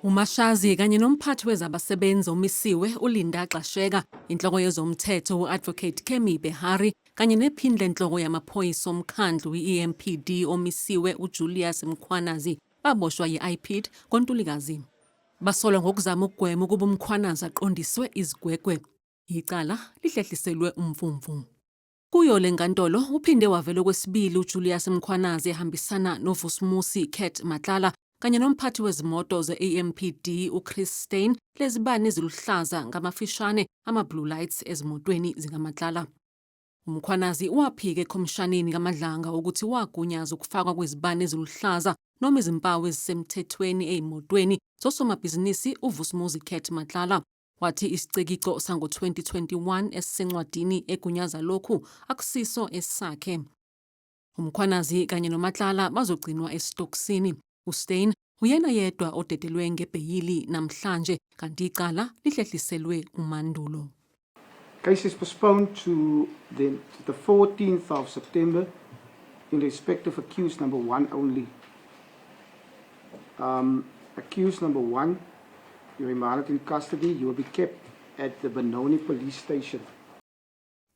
uMashazi kanye nomphathi wezabasebenzi omisiwe uLinda Xasheka, inhloko yezomthetho u-Advocate Kemi Behari kanye nephini lenhloko yamaphoyisa omkhandlu i-EMPD omisiwe uJulius Mkhwanazi baboshwa yi-IPID ngoNtulikazi. Basolwa ngokuzama ukugwema ukuba uMkhwanazi aqondiswe izigwegwe. Icala lihlehliselwe umvumvu. Kuyo le nkantolo uphinde wavela okwesibili uJulius Mkhwanazi ehambisana noVusumuzi Kurt Matlala kanye nomphathi wezimoto ze-EMPD uChris Steyn lezibani eziluhlaza ngamafishane ama-blue lights ezimotweni zikaMatlala. uMkhwanazi waphika ekhomshaneni kaMadlanga ukuthi wagunyaza ukufakwa kwezibani eziluhlaza noma izimpawu ezisemthethweni ey'motweni zosomabhizinisi uVusumuzi Kurt Matlala. Wathi isicekico sango-2021 esisencwadini egunyaza lokhu akusiso esakhe. uMkhwanazi kanye noMatlala bazogcinwa esitokisini. uSteyn uyena yedwa odedelwe ngebheyili namhlanje kanti icala lihlehliselwe umandulo. Case is postponed to the 14th of September in respect of accused number 1 only. Accused number 1, you remain in custody. You will be kept at the Benoni police station.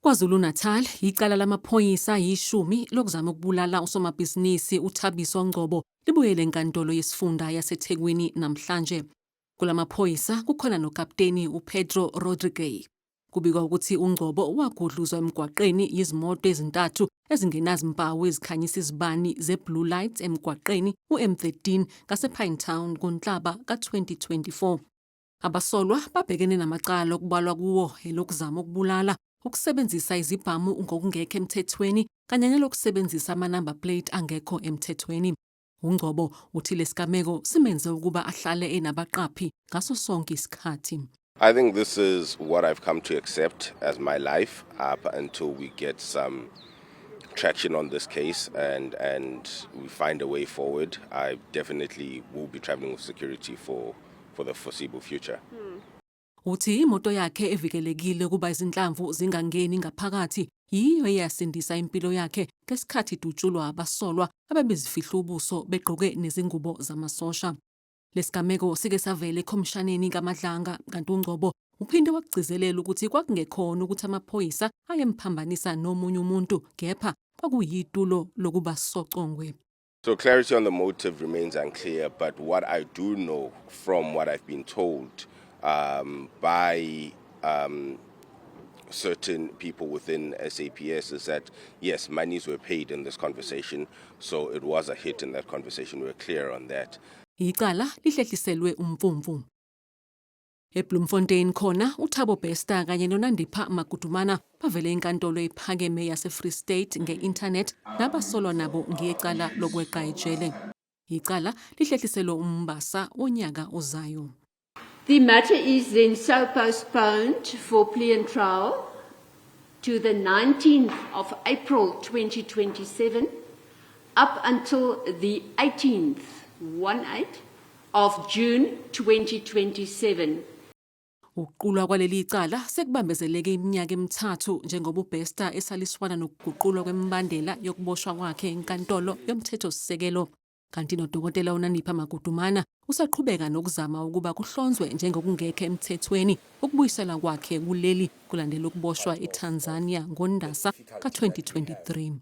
KwaZulu-Natal, icala lamaphoyisa yishumi lokuzama ukubulala usomabhizinisi uThabiso Ngcobo libuyele enkantolo yesifunda yaseThekwini namhlanje. Kulamaphoyisa kukhona nokapteni uPedro Rodriguez. Kubikwa ukuthi uNgcobo wagudluzwa emgwaqeni yizimoto ezintathu ezingenazimpawu ezikhanyisa izibani ze-blue lights emgwaqeni uM13 ngasePinetown ngoNhlaba ka-2024. Abasolwa babhekene namacala okubalwa kuwo elokuzama ukubulala, ukusebenzisa izibhamu ngokungekho emthethweni kanye nelokusebenzisa ama-number plate angekho emthethweni. uNgcobo uthi lesigameko simenze ukuba ahlale enabaqaphi ngaso sonke isikhathi. I think this is what I've come to accept as my life up until we get some traction on this case and we find a way forward. I definitely will be traveling with security for the foreseeable future. Uthi imoto yakhe evikelekile ukuba izinhlamvu zingangeni ngaphakathi yiyo eyasindisa impilo yakhe ngesikhathi idutshulwa abasolwa abebezifihla ubuso begqoke nezingubo zamasosha. Lesigameko sike savela ekhomshaneni kaMadlanga kanti uNgcobo uphinde wakugcizelela ukuthi kwakungekhona ukuthi amaphoyisa ayemphambanisa nomunye umuntu kepha kwakuyitulo lokuba socongwe. So clarity on the motive remains unclear, but what I do know from what I've been told by certain people within SAPS is that, yes, monies were paid in this conversation, so it was a hit in that conversation. We're clear on that. Icala lihlehliselwe umvumvu. eBloemfontein khona uThabo Bester kanye noNandipha Magudumana bavele enkantolo ephakeme yaseFree State nge-internet nabasolwa nabo ngecala lokweqa ejele. Icala lihlehliselwe uMbasa onyaka ozayo. The matter is then so postponed for plea and trial to the 19th of April 2027 up until the 18th of June 2027. Ukuqulwa kwaleli icala sekubambezeleke iminyaka emithathu njengoba uBester esaliswana nokuguqulwa kwemibandela yokuboshwa kwakhe enkantolo yomthethosisekelo. Kanti noDokotela uNandipha Magudumana usaqhubeka nokuzama ukuba kuhlonzwe njengokungekho emthethweni ukubuyisela kwakhe kuleli kulandela ukuboshwa eTanzania ngoNdasa ka-2023.